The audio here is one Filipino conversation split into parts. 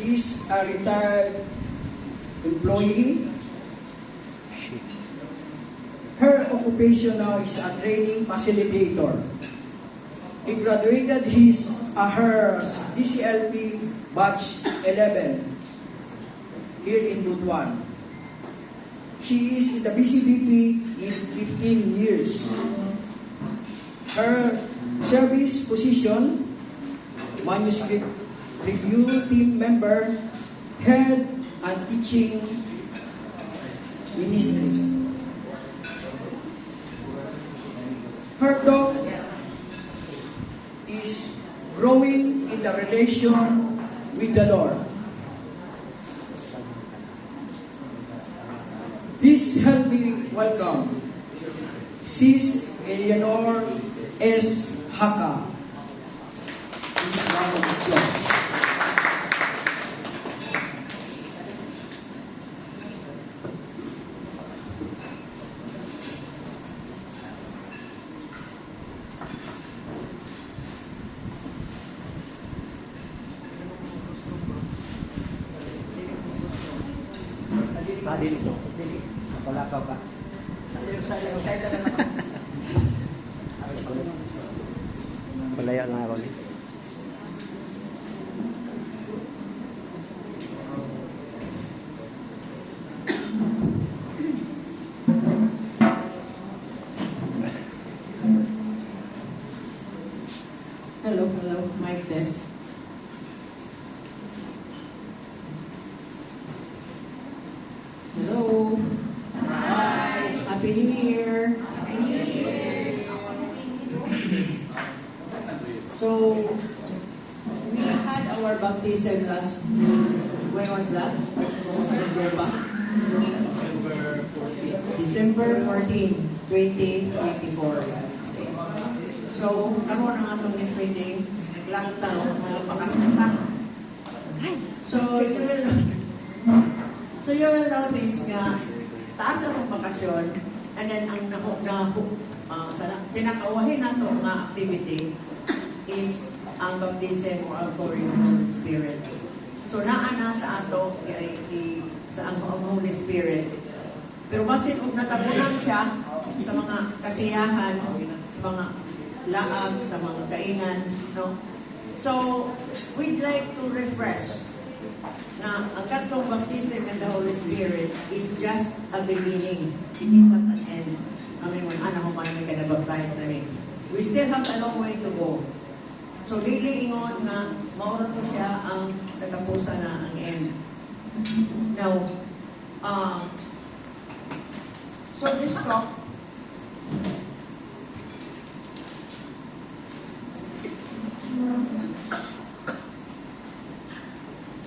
is a retired employee. Her occupation now is a training facilitator. He graduated her DCLP batch 11 here in Butuan. She is in the BCBP in 15 years. Her service position, manuscript review team member, head and teaching ministry. Her dog is growing in the relation with the Lord. Please help me welcome Sis Eleanor S. Haka. Please round of applause. Dili ko. Dili. Napalakaw ka. Palaya lang ako ulit. Hello, mic test. Hello. Hi. Happy New Year. Happy New Year. So, we had our baptism last, when was that? December 14, 2024. So, karoon ang atong next meeting, naglangtaw, mga pakasita. So you will notice nga, taas ang bakasyon, and then ang pinakawahin nato nga activity is ang baptism or outpouring of the Holy Spirit. So naana sa ato sa ang Holy Spirit. Pero basin og natabunan siya sa mga kasiyahan, sa mga laag, sa mga kainan, no? So we'd like to refresh na ang katong baptism in the Holy Spirit is just a beginning. It is not an end. Kami mo, anak ko man may kanabaptize namin. We still have a long way to go. So, dili ingon na maura ko siya ang katapusan na ang end. Now, so this talk,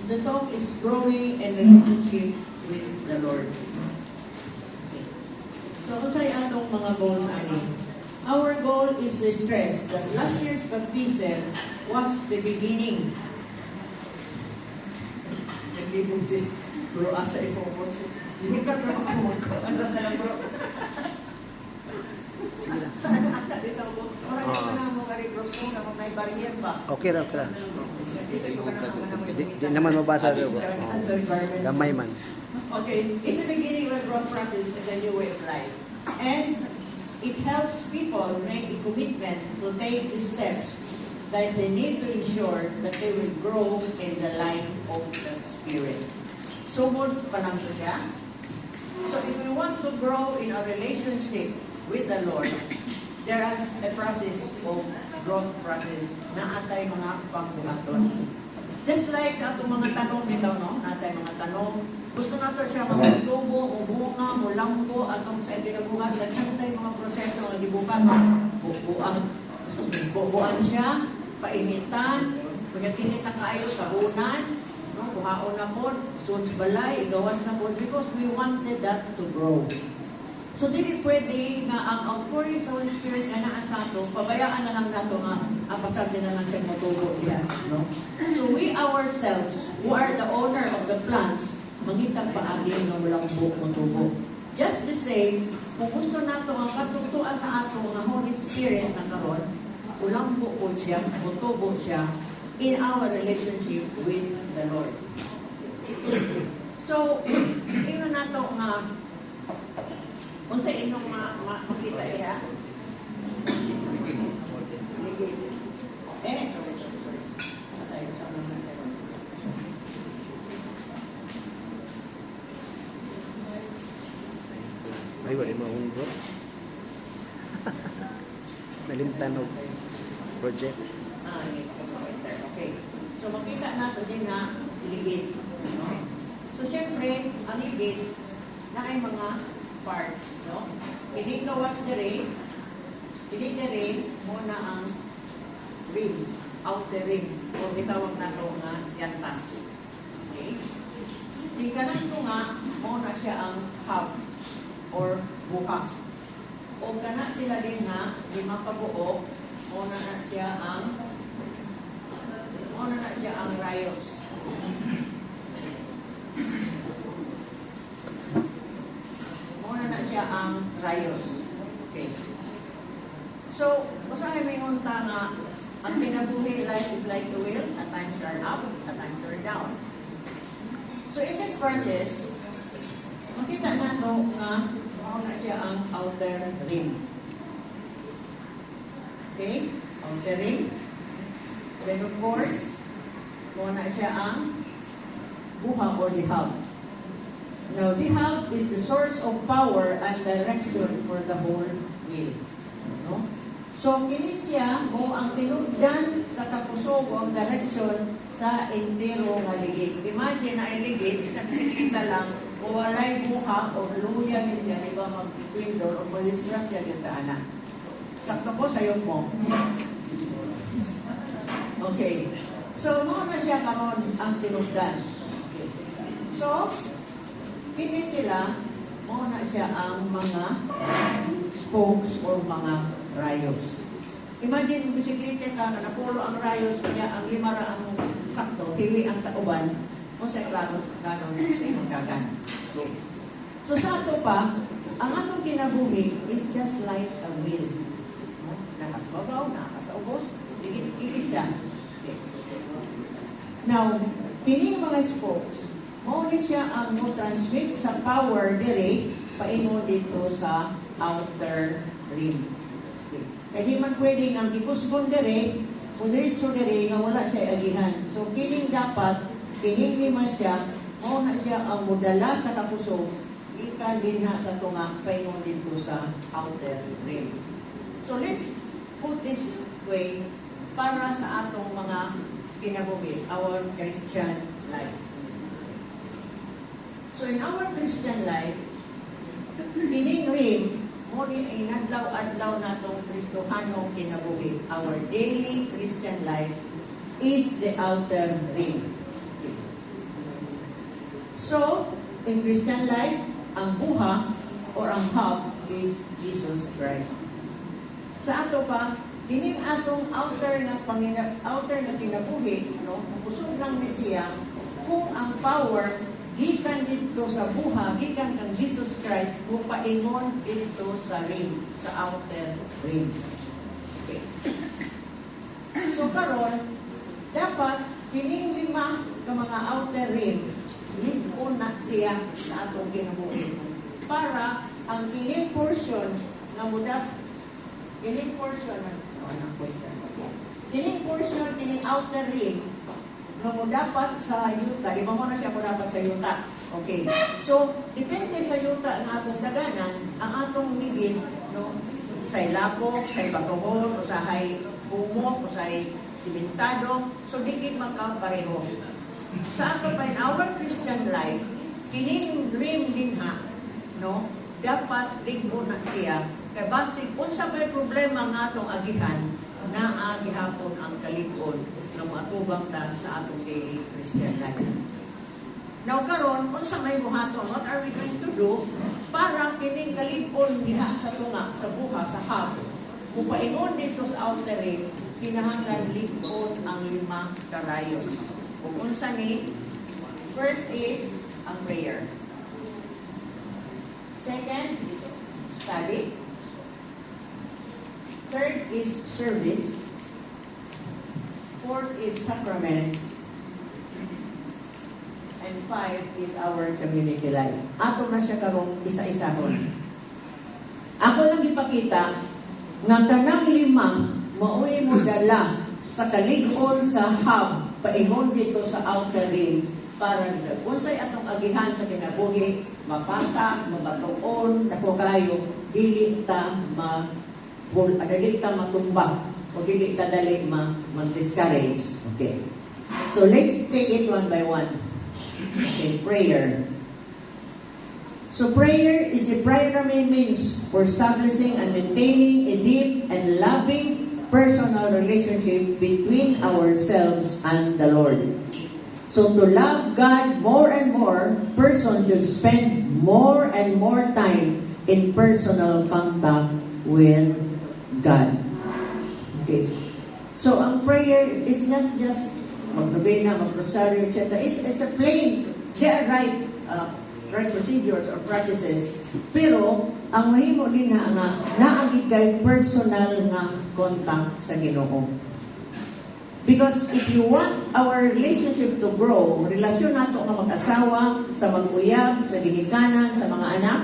the talk is growing in relationship with the Lord. Okay. So, kung sa'yo atong mga goals ani, our goal is to stress that last year's baptism was the beginning. Naglibog si Bro Asa i-focus. Lukat na ako. Andas na lang, bro. Sige lang. Dito ko. Parang ito na mo kari Bro Stone na may barrier ba? Okay ra, okay ra. Di naman mabasa ito. Gamay man. Okay, it's a beginning of a growth process and a new way of life. And it helps people make a commitment to take the steps that they need to ensure that they will grow in the life of the Spirit. Sumod pa lang to siya. So if we want to grow in our relationship with the Lord, there is a process of growth process na atay mga pangbuhaton. Just like sa atong mga tanong nito, no? Natay mga tanong, gusto nato siya magtubo, umunga, mulangko, atong sa itinabuhan, nagkantay mga proseso ng gibukan, bubuan siya, painitan, pagkakinit na kayo, sabunan, no? Buhaon na po, suits balay, igawas na po, because we wanted that to grow. So, di pwede nga ang outpouring sa Holy Spirit na naa sa ato, pabayaan na lang nato nga, ang pasarte na lang siyang matubo diyan, no? So, we ourselves, who are the owner of the plants, mangitang paaging nga walang matubo. Just the same, kung gusto nato ang katutuan sa ato nga Holy Spirit na karon, ulang po siya, matubo siya, in our relationship with the Lord. So, ino na to nga, kung sa inyong makita niya, sorry. Patay, sa naman sa Ay, wala mo akong bro. Nalimtan og project. Okay. So, makita natin din na ligid. No? So, syempre, ang ligid na ay mga parts. No? Hindi gawas dire, hindi dire muna ang ring, outer ring, o itawag na ito nga yantas. Okay? Di kanan ko nga, muna siya ang hub or buka. O kana sila din nga, lima kabuo, muna na siya ang rayos. Muna na siya ang rayos. Okay. So, usahay may unta nga, ang kinabuhi life is like the wheel, at times are up, at times are down. So, in this process, makita na ito nga, muna siya ang outer rim. Okay? Outer rim. Then of course, muna siya ang buha or the hub. Now, the hub is the source of power and direction for the whole wheel. No? So, kini siya mo ang tinugdan sa kapusog o ang direction sa entero nga ligid. Imagine na ay ligid, isang bisikleta lang, o walay buha o luya ni siya, di ba mag-pindor o mag-disgras siya yung daanan. Sakto po sa'yo mo. Okay. So, muna siya karon ang tinugdan. So, kini sila, muna siya ang mga spokes or mga rayos. Imagine, bisikleta ka na napulo ang rayos, kaya ang limara ang sakto, hiwi ang tauban, o sa klaro sa kanon sa imong dagan. So, sa ato pa, ang atong kinabuhi is just like a wheel. Nakasbagaw, nakasaubos, igit siya. Okay. Now, kini mga spokes, muna siya ang mo-transmit sa power dire paingon dito sa outer rim. Okay. Kaya di man pwedeng ang ikusgon dire, kung diretso dire nga wala siya agihan. So, kining dapat, kining lima siya, muna siya ang mudala sa kapusog, ikan din ha sa tunga paingon dito sa outer rim. So, let's put this way para sa atong mga kinabuhi, our Christian life. So in our Christian life, kining rim, mo ni inadlaw-adlaw natong Kristohanong kinabuhi. Our daily Christian life is the outer rim. So, in Christian life, ang buha or ang hub is Jesus Christ. Sa ato pa, kining atong outer na kinabuhi, no, kusog lang ni siya kung ang power gikan dito sa buha, gikan kang Jesus Christ, mupaingon dito sa rim, sa outer rim. Okay. So karon, dapat kining lima ka mga outer rim, lig-on na siya sa atong kinabuhi. Para ang kining portion na mudat, kining portion, kining outer rim, na mo dapat sa yuta, di ba mo na siya mo dapat sa yuta? Okay. So, depende sa yuta ng atong daganan, ang atong ligid, no, usay lapok, usay batuhon, usay humok, usay simentado, so digid magkapareho. Sa ato pa in our Christian life, kining rim din ha, no, dapat ligbo na siya. Kaya basig, unsa may problema nga atong agihan, na agihapon ang kalipon na matubang ta sa atong daily Christian life. Now karon, unsa may buhaton, what are we going to do para kining kalipon diha sa tunga, sa buha, sa hub, mupaingon dito sa outer rim, kinahanglan lipon ang lima karayos. Kung unsa ni, first is ang prayer. Second, study. Third is service. 4 is sacraments, and 5 is our community life. Ato na siya karong isa-isahon. Ako lang ipakita nga kanang lima maoy mo dala sa kalig-on sa hub paingon dito sa outer ring para sa unsay atong agihan sa kinabuhi mapata, mabatuon, dako kayo dili ta dili ta matumba o dili ta dali mag-discourage. Okay. So let's take it one by one. Okay, prayer. So prayer is a primary means for establishing and maintaining a deep and loving personal relationship between ourselves and the Lord. So to love God more and more, person should spend more and more time in personal contact with God. Okay. So ang prayer is not just magnobena, magrosaryo, etc. It's a plain, they are right procedures or practices. Pero, ang mahimo din na nga, naagid kay personal nga contact sa Ginoo. Because if you want our relationship to grow, relasyon nato nga mag-asawa, sa mag-uyab, sa ginikanan, sa mga anak,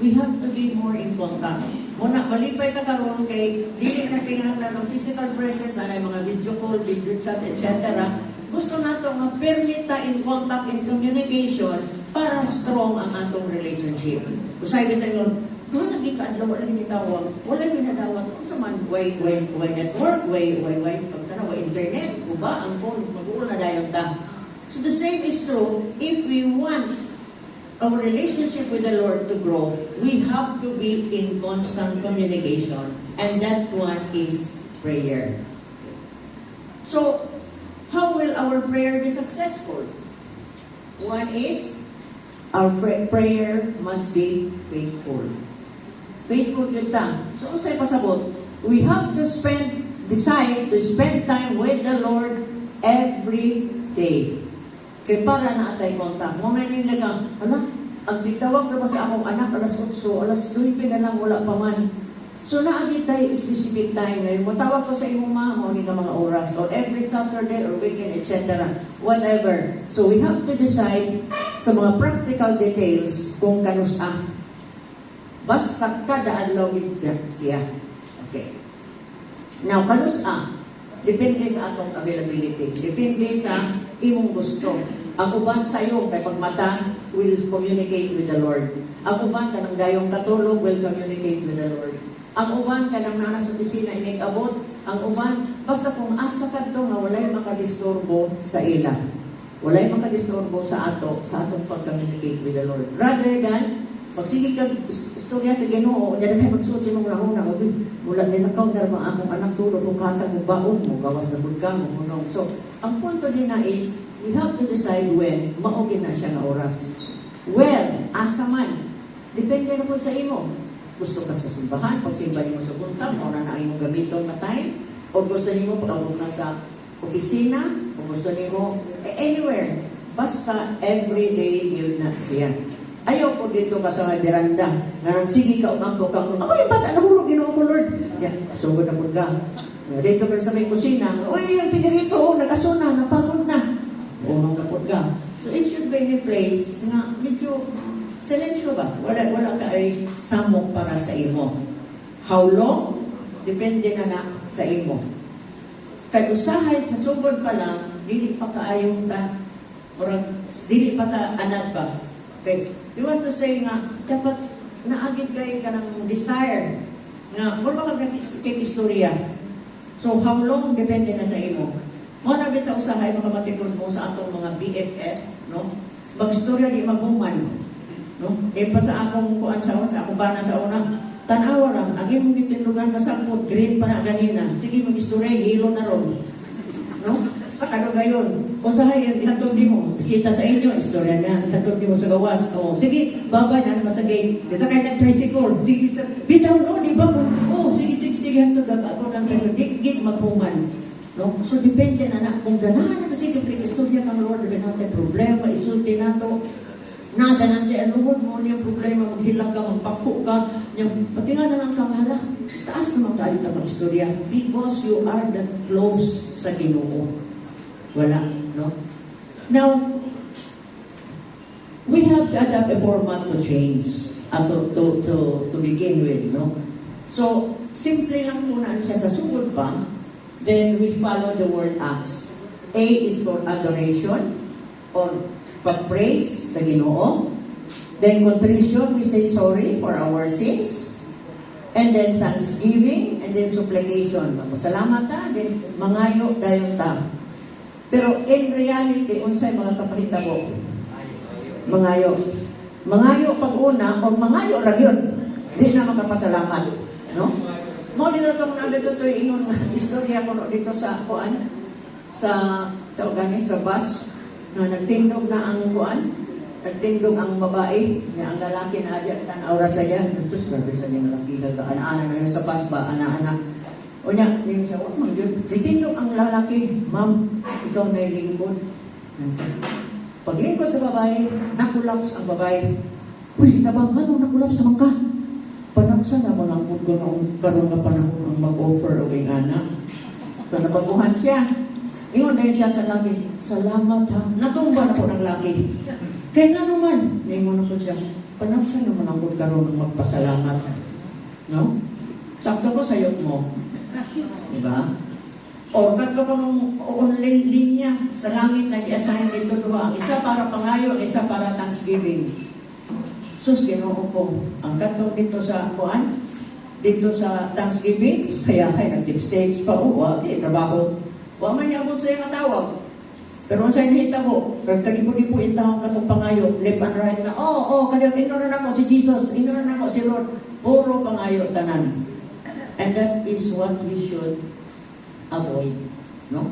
we have to be more in contact. Muna, malipay ta karon kay dili na kinahanglan ng physical presence, anay mga video call, video chat, etc. Gusto nato nga permita in contact and communication para strong ang atong relationship. Usay kita yun, doon lagi ka adlaw, wala nang gitawag, wala ginadawag, kung sa man, way network, way internet, uba, ang phone, mag-uul na dayon ta. So the same is true, if we want our relationship with the Lord to grow, we have to be in constant communication, and that one is prayer. So, how will our prayer be successful? One is, our prayer must be faithful. Faithful kita. So, usay pasabot, we have to decide to spend time with the Lord every day. Kaya para na atay kontak. Mga nila ka, anak, ang ditawag na ba sa akong anak, alas 8, alas 9 na lang, wala pa man. So, naagit tayo specific time ngayon. Matawag ko sa imong mama, mga mga oras, or every Saturday or weekend, etc. Whatever. So, we have to decide sa mga practical details kung kanusa. Basta kada adlaw siya. Okay. Now, kanusa, depende sa atong availability. Depende sa imong gusto. Ang uban sa iyo, kay pagmata, will communicate with the Lord. Ang uban, kanang dayong katulog, will communicate with the Lord. Ang uban, kanang nana sa opisina, inig-abot. Ang uban, basta kung asa ka ito, nga walay makadisturbo sa ila. Walay makadisturbo sa atong pag-communicate with the Lord. Rather than, pagsige ka, istorya sa Ginoo, yan na magsuot sa mga lahuna, mula nilakaw na mga akong anak tulog, kung katang mo baon mo, gawas na budka mo, hunong. So, ang punto din na is, we have to decide when, maugin na siya na oras. Well, asa man, depende na po sa imo. Gusto ka sa simbahan, pag simba niyo sa buntag, o na imong gamiton na time, o gusto niyo pag-awag na sa opisina, o gusto niyo anywhere. Basta everyday yun na siya. Ayaw po dito ka sa beranda, nga sige ka, umangko ka, ako yung bata, nahulog, Ginoo ko, Lord. Yan, sugod na po ka. Dito ka sa may kusina, uy, ang pinirito, nag-asuna, napagod na. Umang na po ka. So it should be in a place nga medyo silensyo ba? Wala ka ay samok para sa imo. How long? Depende na sa imo. Kaya usahay sa sugod pa lang, dili pa kaayong ta, or dili pa ta anad ba? Okay. You want to say nga, dapat naagid kayo ka ng desire nga, wala ka kay istorya. So how long? Depende na sa imo. Mo na bitaw usahay makamatikod mo sa atong mga BFF, no? Magstorya di maghuman. No? Pa sa akong kuan sa akong bana sa una, tanawa ra ang imong gitindugan na sampot green pa na ganina. Sige mag-istorya hilo na ron. No? Sa kadugayon, usahay ihatod nimo, bisita sa inyo, istorya na ihatod nimo sa gawas. Oh, sige, babay na masagay. Sa kay nag-tricycle, sige Mr. Bitaw no, di ba? Oh, sige hatod ako nang gid maghuman. No? So, depende na kung ganahan na kasi kung istorya kang Lord, na natin problema, isulti na to, nadanan siya, Lord mo yung problema, maghilang ka, magpako ka, pati nga na lang kang hala, taas naman tayo na mag-istorya, because you are that close sa Ginoo. Wala, no? Now, we have to adapt a format to change to begin with, no? So, simple lang muna siya sa sugod pa, then we follow the word acts. A is for adoration or pag-praise sa Ginoo. Then contrition, we say sorry for our sins. And then thanksgiving, and then supplication. Salamat ta, then mangayo dayon ta. Pero in reality, unsay mga kapahitabo? Mangayo. Mangayo pag-una, o mangayo ra gyud. Di na makapasalamat. No? Mo dito itong nabi ko ito ingon istorya ko dito sa kuan, sa sa bus, na nagtindog na ang kuan, nagtindog ang babae, na ang lalaki na adya tan-aw ra saya. Sus, grabe sa niyang lalaki, ana na sa bus ba, ana-ana. O niya, hindi siya, oh, nagtindog ang lalaki, ma'am, ikaw na lingkod. Paglingkod sa babae, nakulaps ang babae. Uy, tabang, ano, nakulaps naman ka? Panagsa na malangkod ko noong karoon na panahon ang mag-offer o kay anak. So, nabaguhan siya. Ingon din siya sa laki, salamat ha. Natumba na po ng laki. Kaya nga naman, naingon na po siya, panagsa na malangkod karoon ng magpasalamat. No? Sakto ko sayot mo. Diba? O kato ko nung online linya sa langit na i-assign dito duha. Ang isa para pangayo, ang isa para thanksgiving. Sus, Ginoo ko. Ang kato dito sa kuan, dito sa thanksgiving, kaya nag-text pa, trabaho. Wa man niya sa iyang tawag. Pero ang sa'yo nahitabo, kagkalipo-lipo yung tawag katong pangayo, left and right na, kadang inoran ako si Jesus, inoran ako si Lord. Puro pangayo, tanan. And that is what we should avoid. No?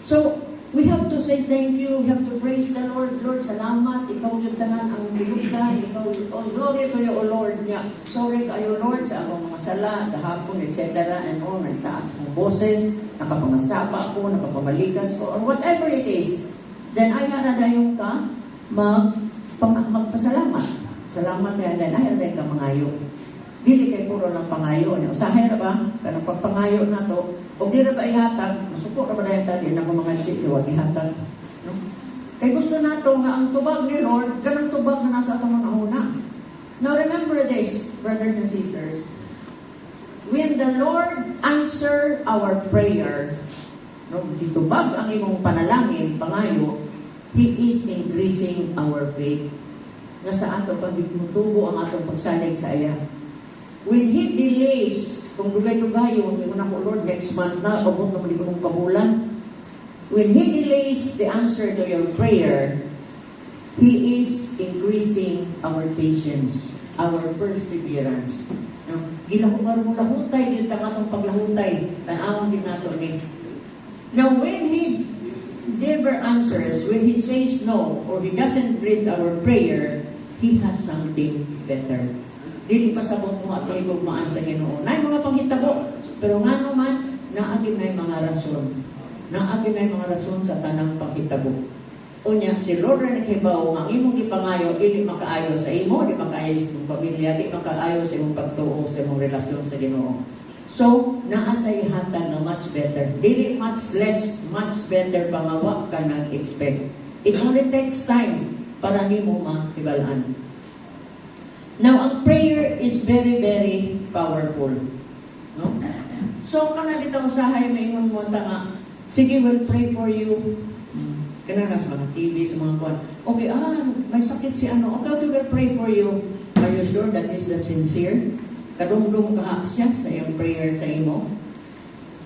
So, we have to say thank you, we have to praise the Lord. Lord, salamat, ikaw yung tanan ang bilutan, ikaw yung, glory to you, O Lord. Niya. Sorry kayo, Lord, sa akong mga sala, kahapon, etc. And all, nagtaas kong boses, nakapangasapa ko, nakapamalikas ko, or whatever it is. Then, ay nanadayong ka, magpasalamat. Salamat yan, then ay rin ka mangayo. Dili kay puro ng pangayo. Usahay na ba? Kanang pagpangayo na to. O di na ba ihatag? Masuko na ba na yata? Di na ko mga chip, huwag ihatag. No? Kaya gusto na to nga ang tubag ni Lord, ganang tubag na nasa itong mga una. Now remember this, brothers and sisters. When the Lord answer our prayer, no, ditubag ang imong panalangin, pangayo, He is increasing our faith. Nga sa ato, pag mutubo ang atong pagsalig sa iya. When He delays, kung dugay-dugayon, yung na ko, Lord, next month na, pabot na muli ko ng pabulan. When He delays the answer to your prayer, He is increasing our patience, our perseverance. Gilahumar-lahutay, din tangatong paglahutay, tanawang din nato ni. Now, when He never answers, when He says no, or He doesn't read our prayer, He has something better. Dili pasabot mo ato igugmaan sa Ginoo. Nay mga panghitabo, pero nga naman naagin nay mga rason. Naagin nay mga rason sa tanang panghitabo. Unya si Lord ra naghibaw ang imong gipangayo dili makaayo sa imo, di makaayo sa imong pamilya, di makaayo sa imong pagtuo sa imong relasyon sa Ginoo. So, naa sa ihatag na much better. Dili much less, much better pa nga wa ka nag-expect. It only takes time para nimo ma-ibalaan. Now, ang prayer is very, very powerful. No? So, kana dito usahay, may ingon mo nga, sige, we'll pray for you. Kana sa mga TV, sa mga kuwan. Okay, may sakit si ano. Okay, we will pray for you. Are you sure that is the sincere? Kadungdung ka siya sa iyong prayer sa imo?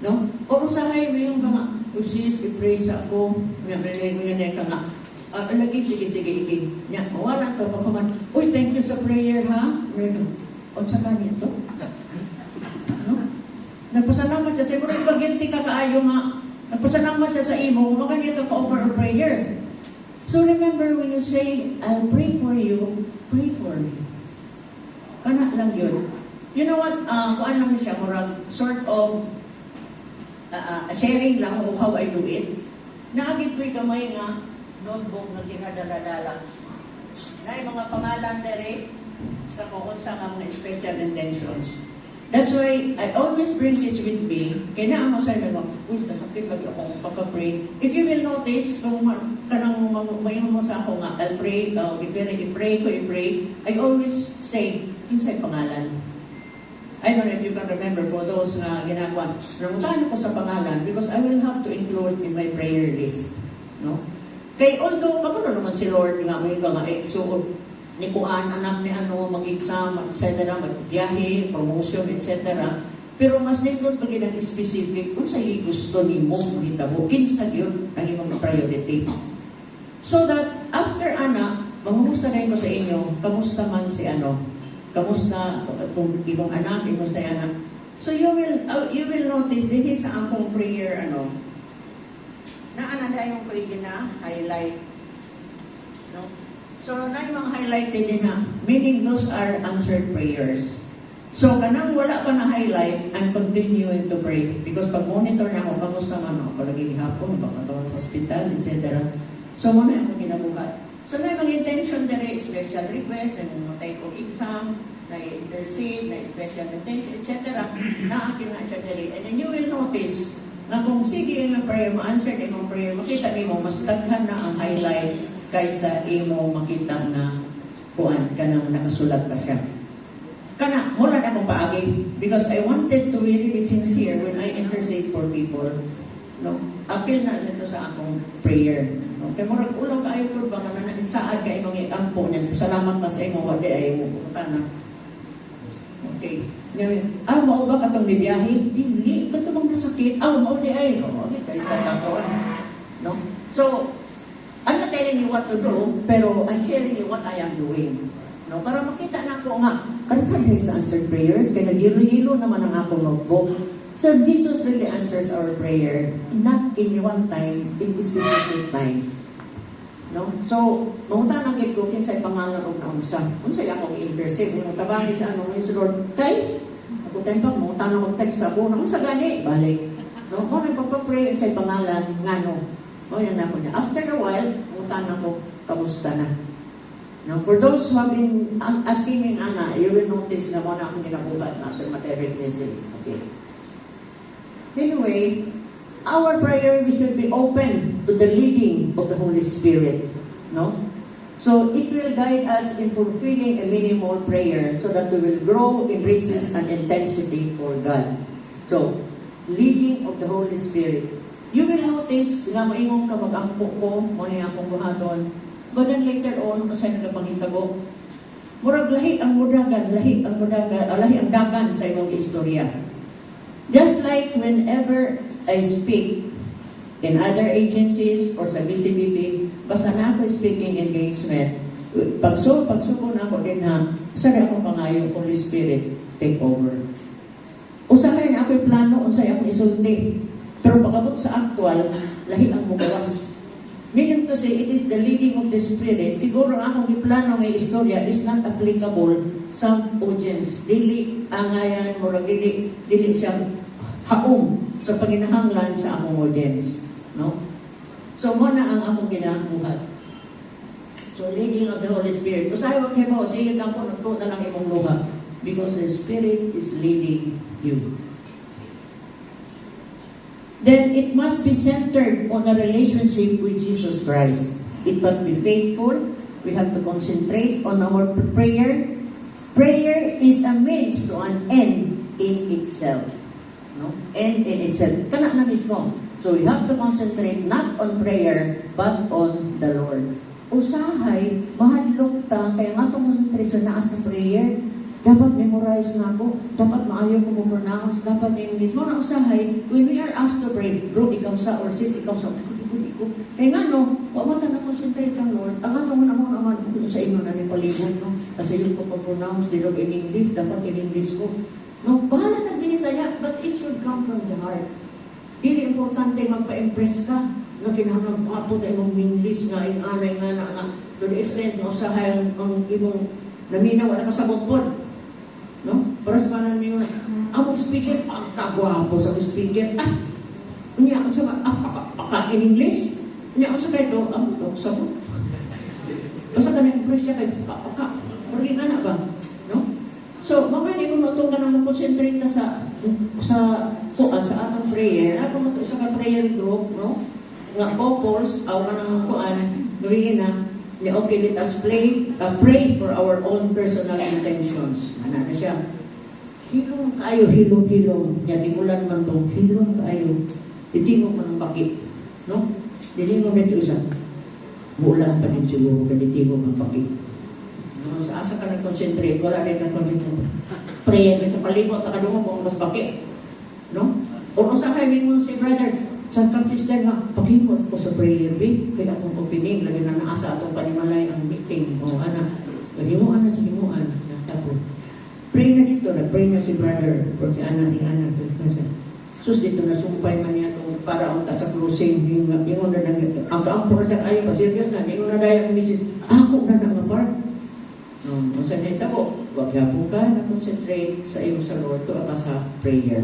No? O usahay, may yung nga, sis, i-pray sa ako. Nga nga, lagi, sige, nya, wala to, pagkaman, uy, thank you sa prayer, ha? O, sa ganito. No? Nagpasalamat siya, siguro iba guilty ka kaayo nga, nagpasalamat siya sa imo, kung makanito ka offer a prayer. So remember, when you say, I'll pray for you, pray for me. Kana lang yun. You know what, kung lang siya, murag, sort of, sharing lang of how I do it. Naagit ko'y kamay nga, notebook na ginadala-dala. Na yung mga pangalan dere sa kukon sa mga special intentions. That's why I always bring this with me. Kaya na ako sa inyo, uy, nasakit lagi akong pagka-pray. If you will notice, kung kanang mayon mo sa ako nga, I'll pray, i-pray, I always say, inside pangalan. I don't know if you can remember for those na ginagawa. Namutahan ko sa pangalan because I will have to include in my prayer list. No? Kaya although, kapuno naman si Lord, nga mo yung so, ni kuan anak ni ano mag-exam etc. magbiyahe promotion etc. pero mas nindot pag ang specific kung sa gusto nimo hitabo kinsa gyud ang imong priority so that after ana mangumusta na ko sa inyo kamusta man si ano kamusta itong ibang anak kamusta anak so you will notice this is akong prayer ano na ana dayon ko na highlight no. So, na yung mga highlighted din na, meaning those are answered prayers. So, kanang wala pa na highlight, I'm continuing to pray. Because pag monitor na ako, kamusta man ako, palagi hapon, baka doon sa hospital, etc. So, muna yung kinabuhat. So, na yung mga intention din na special request, na yung type of exam, na intercede, na special intention, etc. Na akin na siya din. And then you will notice na kung sige yung prayer mo, answered yung prayer, makita mo, mas daghan na ang highlight kaysa imo makita na kuan kanang nakasulat pa siya. Kana, mula na akong paagi because I wanted to be really sincere when I intercede for people. No? Appeal na ito sa akong prayer. No? Kaya murag ulang kaayo ko ba na saad ka imong iampo niyan. Salamat na sa imo wadi ay mo na. Okay. Ngayon, mao ba katong bibiyahe? Dili, ba't mong nasakit? Mao di ay. Okay, kaya tataon. No? So, I'm not telling you what to do, pero I'm sharing you what I am doing. No? Para makita na ako nga, karaghan sa answered prayers, kaya nagilo-hilo naman ang akong notebook. So Jesus really answers our prayer, not in one time, in a specific time. No? So, mamunta na ko kinsay pangalan og naunsa. Unsay akong intercede, yung tabangin sa ano, yung Lord, kay, ako tempak, mamunta na akong text sa ako, naunsa gani, balik. No? Kung nagpapapray sa pangalan, ngano, o yan ako niya. After a while, mutan ako, kamusta na. Now, for those who have been asking me, Ana, you will notice na muna akong ginabulat after material blessings. Okay. Anyway, our prayer, we should be open to the leading of the Holy Spirit. No? So, it will guide us in fulfilling a minimal prayer so that we will grow in riches and intensity for God. So, leading of the Holy Spirit. You will notice nga maingong ka mag-angpo ko, muna yung akong buhaton. But then later on, kasi nagpangitabo, murag lahi ang mudagan sa imong istorya. Just like whenever I speak in other agencies or sa BCBP, basta na ako speaking engagement, pagsuko na ako din ha, sari akong pangayo, Holy Spirit, take over. Usahay na ako'y plano, unsay akong isulti. Pero pagabot sa actual, lahi ang mugawas. Meaning to say, it is the leading of the Spirit. Siguro akong iplano ng istorya is not applicable sa audience. Dili angayan, murag dili siya haong sa paginahanglan sa akong audience. No? So, muna ang akong ginabuhat. So, leading of the Holy Spirit. Usahay wag kayo mo, sige lang po, nagtuot na lang imong luha. Because the Spirit is leading you. Then it must be centered on a relationship with Jesus Christ. It must be faithful. We have to concentrate on our prayer. Prayer is a means to an end in itself. No? End in itself. Kana na mismo. So we have to concentrate not on prayer, but on the Lord. Usahay, mahadlok ta, kaya nga itong concentration na sa prayer. Dapat memorize na ako. Dapat maayo ko mo-pronounce. Dapat English. Mga usahay, when we are asked to pray, bro, ikaw sa, or sis, ikaw sa, ko. Kaya nga, no, wawata na concentrate kang Lord. Ang ano mo naman, kung sa inyo na rin palibot, no? Kasi yun ko pa-pronounce, di in English, dapat in English ko. No, bahala na binisaya, but it should come from the heart. Dili importante magpa-impress ka, na kinahanggang papo tayo mong English nga, inanay nga na, to the extent, no, usahay ang ibong naminaw, at nakasabot po. No? Para sa kanan niyo, among speaker, ang kagwapo sa speaker. Unya, ang sama, in English? Unya, ang sa kayo do, ang sabot. Basta ka na-impress siya kayo, paka. Marami nga na ba? No? So, mamaya kung matong ka na mag-concentrate na sa atong prayer, ako mo sa ka prayer group, no? Nga couples, aw ka ng kuan, gawin na, okay, let us pray for our own personal intentions. Ano na siya? Hilong kayo, hilong. Yatimulan man to, hilong kayo. Itingog man ang baki. No? Ditingog ito isa. Muulan pa din siguro, kanitingog ang baki. No? Sa asa ka nag-concentrate, wala rin nag-concentrate. Prayer, sa palimot, nakadungog kung mas baki. No? O sa kayo mo si brother, San Francisco nga, paghimos ko sa prayer, kaya akong opening, lagi na naasa atong panimalay ang meeting. O anak, himuan na sa himuan. Tapos, pray na dito, nag-pray na si brother, o si anak ni anak. Sus, dito na sumpay man niya itong para unta sa closing. Yung na ang kaampo na siya kayo, pa-serious na, yung na dahil ang misis, ako na nga part. Kung saan nito ko, huwag yapong ka na-concentrate sa iyong sa Lord to sa prayer.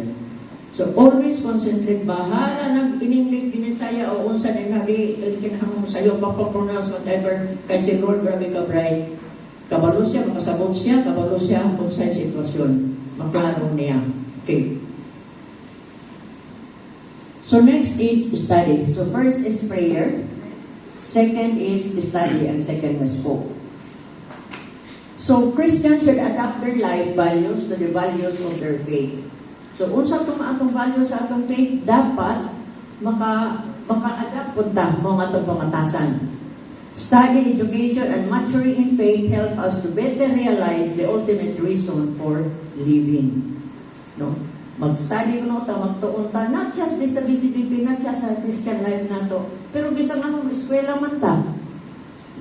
So, always concentrate. Bahala ng in-English, binisaya, o unsa na di kinahanglan mo sa'yo, papapronounce whatever, kay si Lord, grabe ka bright. Kabalo siya, makasabot siya, kabalo siya kung sa sitwasyon. Maklaro niya. Okay. So, next is study. So, first is prayer. Second is study, and second is hope. So, Christians should adapt their life values to the values of their faith. So, unsa itong atong values sa atong faith, dapat maka-adapt punta mo nga itong pangatasan. Study, education, and maturing in faith help us to better realize the ultimate reason for living. No? Mag-study ko ta, magtuon ta, not just this sa BCBP, not just sa Christian life na to, pero bisang anong eskwela man ta.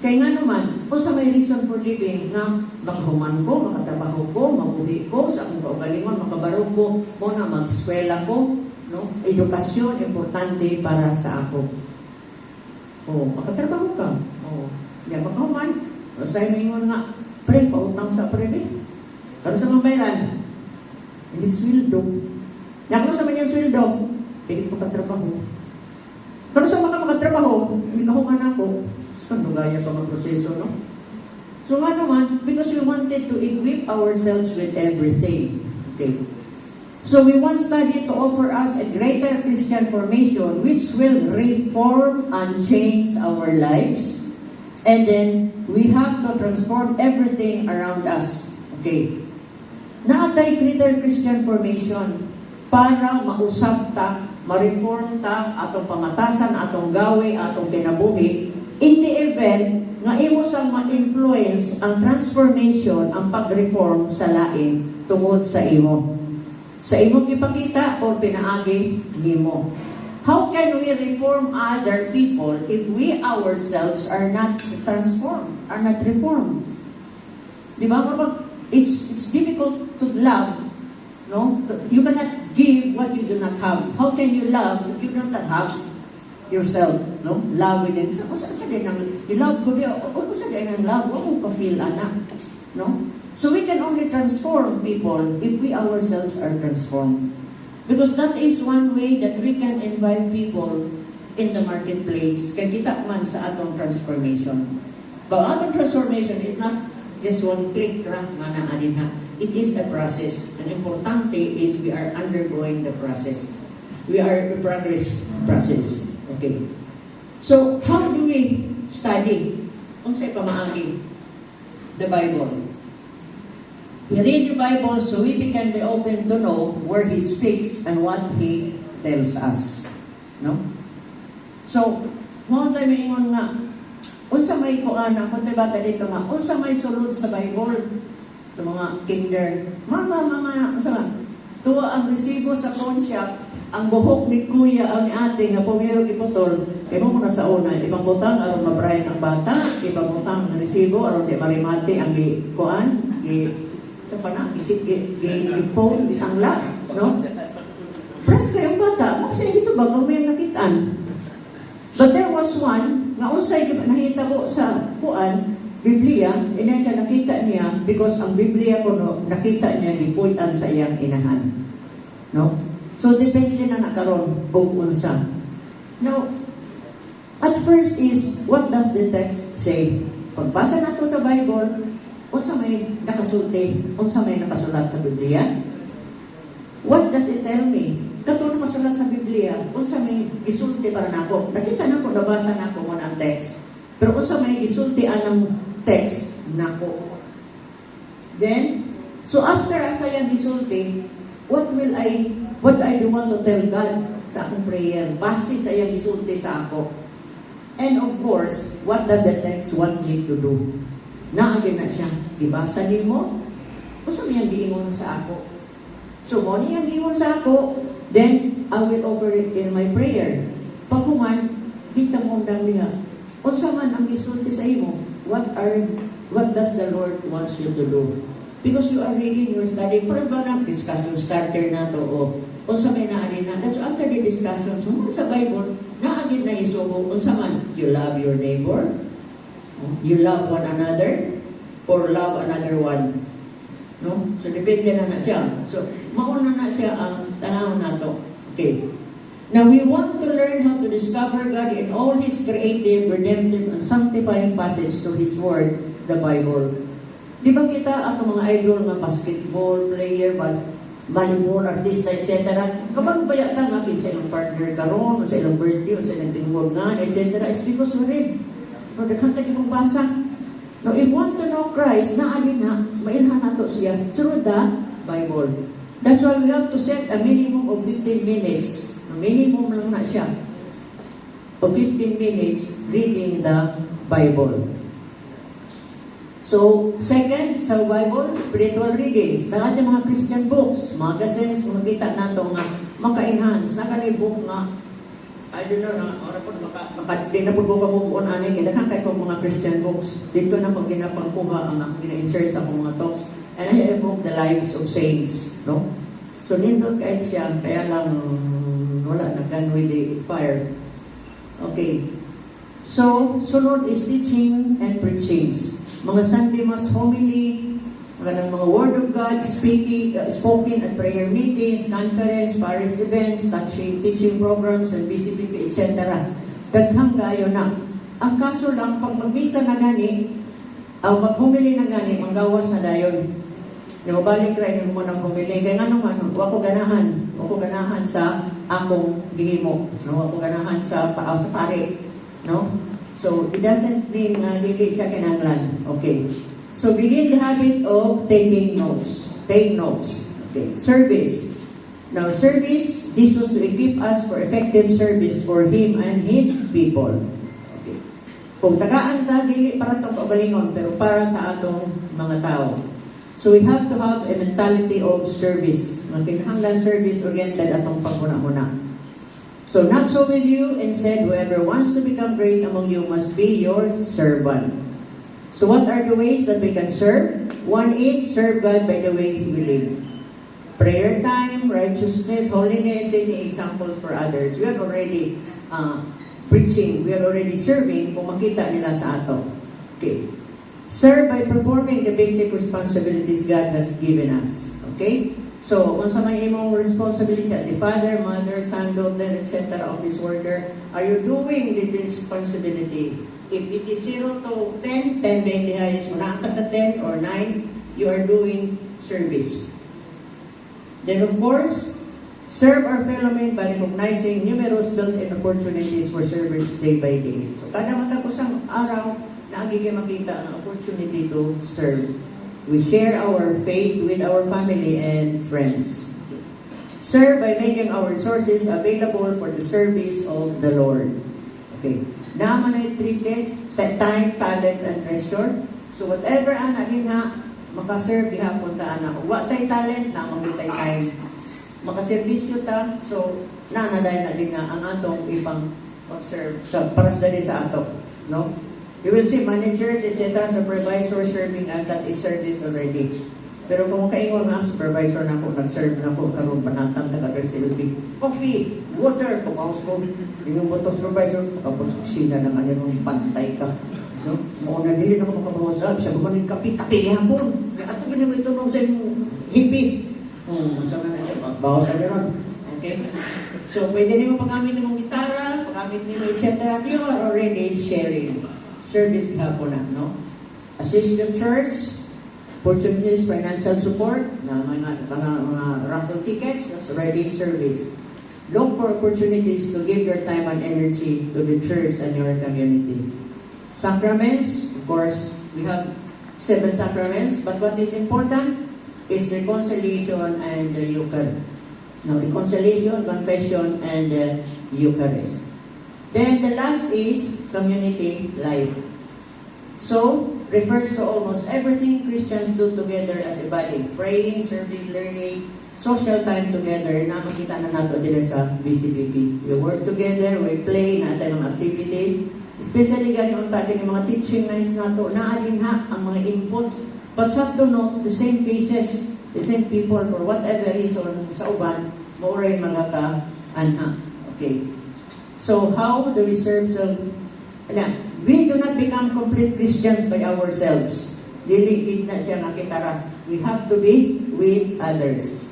Kaya nga naman, kung sa may reason for living, na makahuman ko, makatrabaho ko, mabuhi ko, sa akong kaugalingon, makabarog ko, muna mag-eskwela ko, no? Edukasyon, importante para sa ako. O, makatrabaho ka. O, hindi makahuman. O, sa'yo na ingon nga, pre, pautang sa pre, pero sa mabayran, hindi sweldo. Nakano sa manyang sweldo, hindi ko katrabaho. Pero sa makatrabaho, hindi kahuman ako, gaya pa mag-proseso, no? So nga naman, because we wanted to equip ourselves with everything. Okay. So we want study to offer us a greater Christian formation which will reform and change our lives. And then, we have to transform everything around us. Okay. Naatay greater Christian formation para mausap ta, ma-reform ta, atong pangatasan, atong gawi, atong kinabuhi, in the event nga imo sang ma-influence ang transformation, ang pag-reform sa lain tungod sa imo. Sa imo gipakita o pinaagi nimo. How can we reform other people if we ourselves are not transformed, are not reformed? Di ba? It's difficult to love, no? You cannot give what you do not have. How can you love if you do not have yourself, no? Love within. So, saan sa din ang love ko diya? O sa din ang love? Huwag mo pa-feel, anak. No? So, we can only transform people if we ourselves are transformed. Because that is one way that we can invite people in the marketplace. Kaya kita man sa atong transformation. But atong transformation is not just one click ra nga na-alin ha. It is a process. Ang importante is we are undergoing the process. We are the progress process. Okay. So, how do we study? Kung sa'yo pamaagi, the Bible. We read the Bible so we can be open to know where He speaks and what He tells us. No? So, mga tayo may ingon nga, unsa may kuana, kung tayo bata dito nga, unsa may sulod sa Bible, ito mga kinder, mama, unsa nga, tuwa ang resibo sa pawn shop, ang buhok ni kuya, ang ni ate, nga pumiro iputol, kaya mo na sa una, ibang butang, aron mabrayan ang bata, ibang butang na resibo, aron di marimati ang kuan, sa pa na, ipon, isangla, no? Brad kayong bata, maksaya dito ba, kung may nakitaan. But there was one, nga unsay nakita ko sa kuan, Biblia, ina siya nakita niya, because ang Biblia ko, no, nakita niya, liputan sa iyang inahan. No? So, depende na nakaroon kung unsa. Now, at first is, what does the text say? Pagbasa nato sa Bible, unsa may nakasulti, unsa may nakasulat sa Biblia? What does it tell me? Katulad masulat sa Biblia, unsa may gisulti para nako. Nakita nako, nabasa nako mo ang text. Pero unsa may gisulti anang text nako. Then, so after asayang gisulti, what I do want to tell God sa akong prayer, base sa iyang gisulti sa ako. And of course, what does the text want me to do? Naagin na siya. Ibasa nimo, kung sa miyang giingon sa ako. So, mo niyang giingon sa ako, then I will offer it in my prayer. Pagkuman, di ta mo niya. Kung sa man ang gisulti sa imo, what does the Lord wants you to do? Because you are reading, you're studying, pero ba na, discussion starter na to, o unsa may naagin na. That's after the discussion, so sa Bible, naagin na isubo, unsa man, you love your neighbor, you love one another, or love another one. No? So, depende na siya. So, mauna na siya ang tanawon nato. Okay. Now, we want to learn how to discover God in all His creative, redemptive, and sanctifying facets to His Word, the Bible. Di ba kita ato mga idol nga basketball player, volleyball, artista, etc. Kapag bayat ka nga, sa ilang partner karon, sa ilang birthday, sa ilang tingwag nga, etc. It's because we read. No, daghang tayo mong basa. Now, if you want to know Christ, naali na, mailhan nato siya through the Bible. That's why we have to set a minimum of 15 minutes. Minimum lang na siya. Of 15 minutes reading the Bible. So, second, sa Bible, spiritual readings. Lahat yung mga Christian books, magazines, makita nato nga, maka-enhance, nakalibok nga, I don't know, di na po ko kabubuon ani, kaya nakakay ko mga Christian books. Dito na pag ginapangkuha ang gina-insert sa akong mga talks. And I have book, The Lives of Saints. No? So, nindot kahit siya, kaya lang, wala, nag-gun with the fire. Okay. So, sunod is teaching and preachings. Mga Sunday Mass homily, mga Word of God, spoken at prayer meetings, conference, parish events, teaching programs, and BCPP, etc. Daghang kayo na. Ang kaso lang, pag mag-misa na gani, mag-humili na gani, manggawas na dayon. Balik rin mo ng humili. Kaya nga naman, wako ganahan sa akong gihimo. No? Wako ganahan sa pare. No? So, it doesn't mean na dili siya kinanglan. Okay. So, begin the habit of taking notes. Take notes. Okay. Service. Now, service, Jesus to equip us for effective service for Him and His people. Okay. Kung tagaan ta, dili para itong pagalingon, pero para sa atong mga tao. So, we have to have a mentality of service. Magkinahanglan service-oriented atong pagmuna-muna. So, not so with you, instead, whoever wants to become great among you must be your servant. So, what are the ways that we can serve? One is serve God by the way we live. Prayer time, righteousness, holiness, setting examples for others. We are already preaching, we are already serving kung makita nila sa ato. Okay. Serve by performing the basic responsibilities God has given us. Okay? So, kung sa may imong responsibility as a father, mother, son, daughter, etc. office worker, are you doing the responsibility? If it is 0 to 10, 10 being the highest, muna ka sa 10 or 9, you are doing service. Then of course, serve our fellow men by recognizing numerous built-in opportunities for service day by day. So, kada matapos ang araw, naagiging makita ang opportunity to serve. We share our faith with our family and friends. Serve by making our resources available for the service of the Lord. Okay. Naman ay 3 tests, time, talent, and treasure. So whatever ang naging na, makaserve ihapon ta na. Wa tay talent, na mamitay time. Makaservisyo ta, so naanaday na din na ang atong ipang serve para sa ato. No? You will see managers, etc., supervisors serving as that is service already. Pero kung kaingon nga, supervisor na ako, nag-serve na ako, karoon panatang taga-silbi. Coffee, water, pumaus ko. Yung boto supervisor, pagkapunsina ng anong pantay ka. No? Mauna dili na ako makapawasab, siya gumanin kapi hapon. Ato ganun ito nung sa hippie. Saan na siya, bawas na rin. Okay? So, pwede nyo paggamit ng gitara, paggamit nyo, etc. You are already sharing. Service hapon na, no? Assist the church, opportunities, financial support, na mga raffle tickets, as ready service. Look for opportunities to give your time and energy to the church and your community. Sacraments, of course, we have 7 sacraments, but what is important is reconciliation and the Eucharist. Now, reconciliation, confession, and Eucharist. Then the last is community life. So, refers to almost everything Christians do together as a body. Praying, serving, learning, social time together. Nakakita na nato din sa BCBP. We work together, we play, natin ang activities. Especially gani ang tating mga teaching na is nato, naadin ha ang mga inputs. But sa to know, the same faces, the same people, for whatever reason, sa uban, mauray mga ka-anha. Okay. So, how do we serve? We do not become complete Christians by ourselves. Dili na siya nakitara. We have to be with others.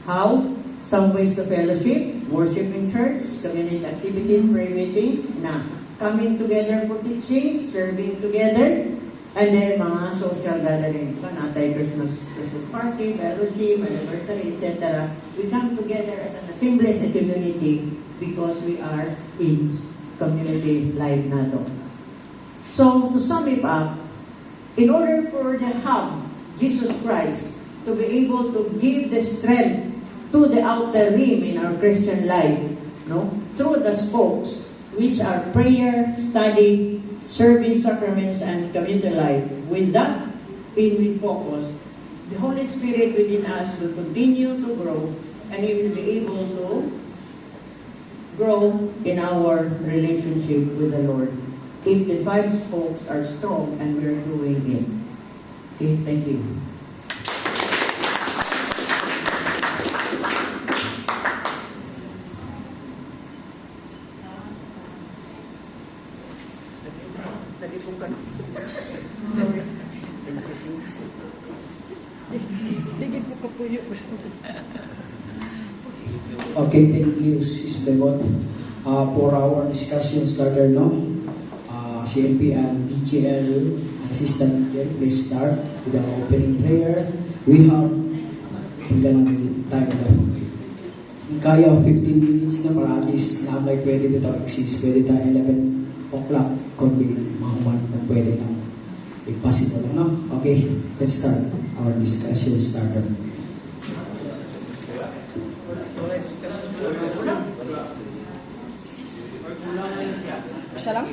How? Some ways to fellowship, worship in church, community activities, prayer meetings, na coming together for teachings, serving together, and then mga social gatherings. Natay Christmas party, fellowship, anniversary, etc. We come together as an assembly, as a community, because we are in community life na to. So, to sum it up, in order for the hub, Jesus Christ, to be able to give the strength to the outer rim in our Christian life, no, through the spokes, which are prayer, study, service, sacraments, and community life, with that in focus, the Holy Spirit within us will continue to grow, and we will be able to grow in our relationship with the Lord. If the 5 spokes are strong and we're doing it. Okay, thank you. Lagi pong ka. Digit po ka po yung gusto. Okay, thank you, Sis Bebot. For our discussion starter, no? CMP and DGL Assistant Leader, please start with our opening prayer. We have ilan ang time na. Kaya 15 minutes na para at least na may pwede dito exist. Pwede tayo 11 o'clock kung di mahuman kung pwede na. Impossible lang, no? Okay, let's start our discussion starter. Isa lang?